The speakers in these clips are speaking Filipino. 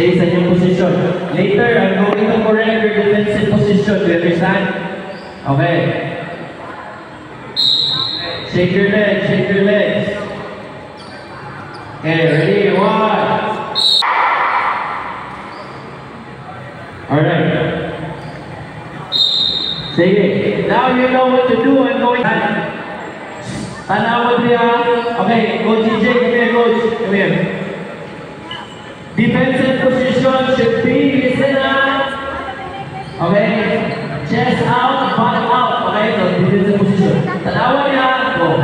Stay sa inyong position. Later, I'm going to correct your defensive position. Do you understand? Okay. Shake your legs, shake your legs. Okay, ready? 1. Alright. Sige. Now you know what to do. I'm going to... Tanawan niya. Okay, Coach CJ, come here, Coach. Come here. Defensive position should be, listen up. Okay? Chest out, back out. Okay? So, defensive position. Tanawan niya. Go.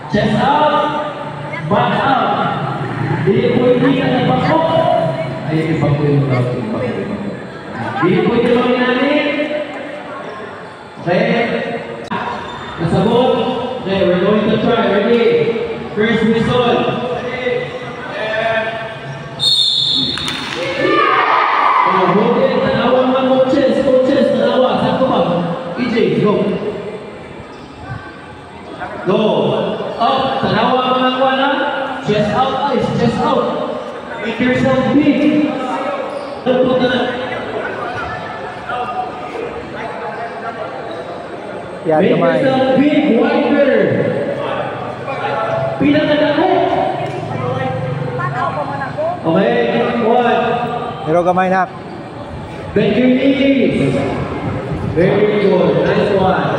Chest out, back out. Hindi ka nagpako. Ay, ipako yung daw. Hindi po yung manginanit. Okay? Nasabot. Okay, we're going to try. Ready? First whistle. Ready? Hold it. Tanawa mga coaches. Coaches, tanawa. Saan ko ba? EJ, go. Go. Up. Tanawa mga kuwana. Chest out, guys. Chest out. Make yourself big. Yeah, make yourself big, wider. Pinakadako. Okay, 1. Pero gamay na. Bend your knees. Very good. Nice one.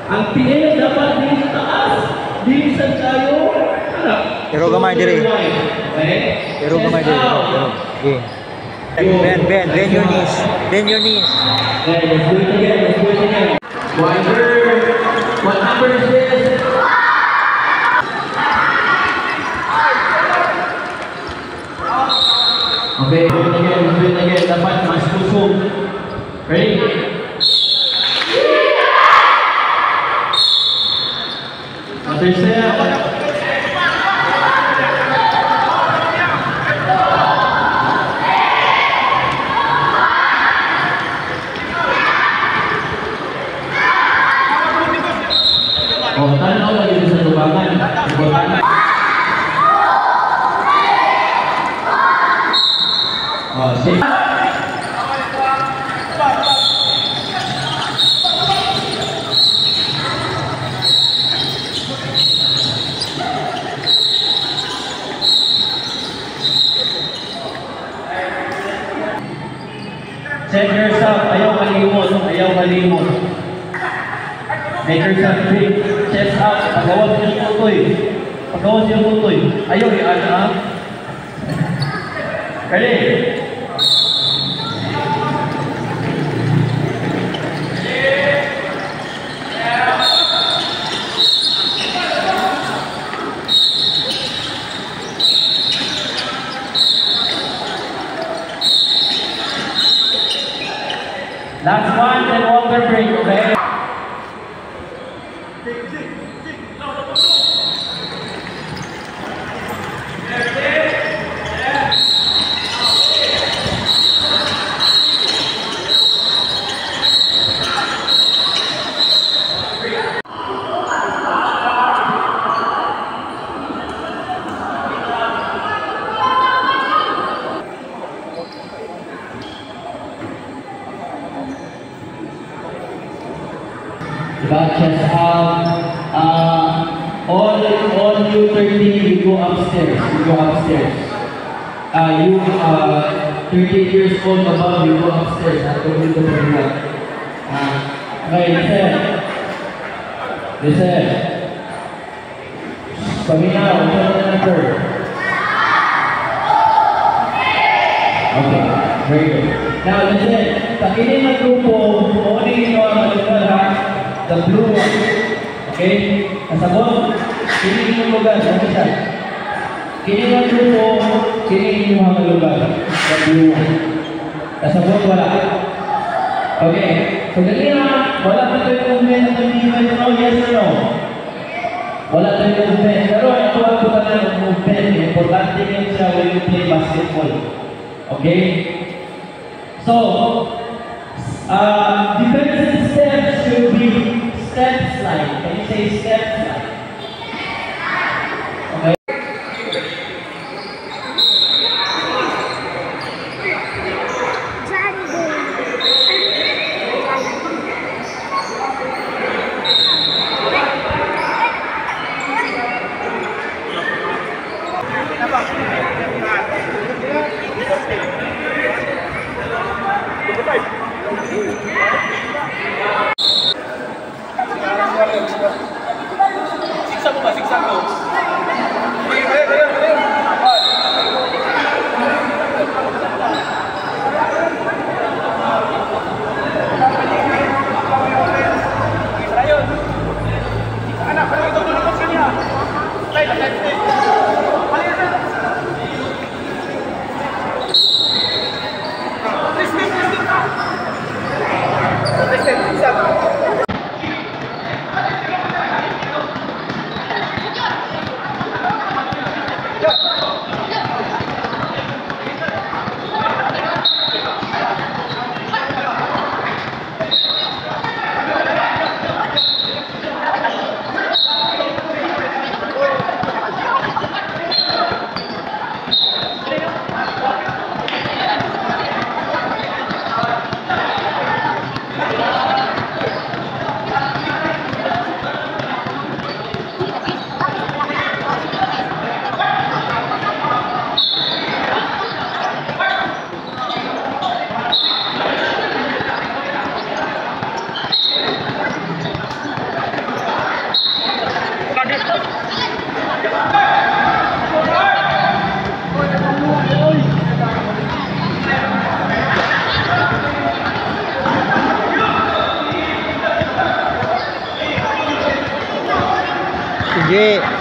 Ang pinil dapat din sa taas. Dilisan tayo. Pero gamay diri. Okay? Pero gamay diri. Okay. Bend your knees. Bend your knees. Okay, let's do it again. Let's do it again. Wider. What number is this? Okay, do it again. Let's do it again. Dapat mas kusog. Ready? Other step. Oh, tanaw lagi sa tubangan. Tubangan. Oh, sige. Check yourself. Ayaw malimot. Ayaw malimot. Make yourself big. Chest out. Pagawas yung tutoy. Pagawas yung tutoy. Ayaw i-ano ha. Ready? Last one, then water break, okay? Got chest out. All you 30, you go upstairs. You go upstairs. You 38 years old above, you go upstairs. Not going to the room. Okay, listen. Listen. Paminaw, what's the number? Okay, very good. Now listen. Sa ining na grupo, only you ang malugar. The blue one. Okay? Nasabot. Kini yung lugar. Ano siya? Kini yung grupo. Kini yung mga lugar. The blue one. Nasabot wala. Okay. So dali na. Wala pa tayo movement ng defense. No? Yes or no? Wala tayo movement. Pero ito ang puta ng movement. Importante yun siya when you play basketball. Okay? So, defensive steps should be step slide. Can you say step slide? Okay. Siksa mo ba? Siksa mo. Sige.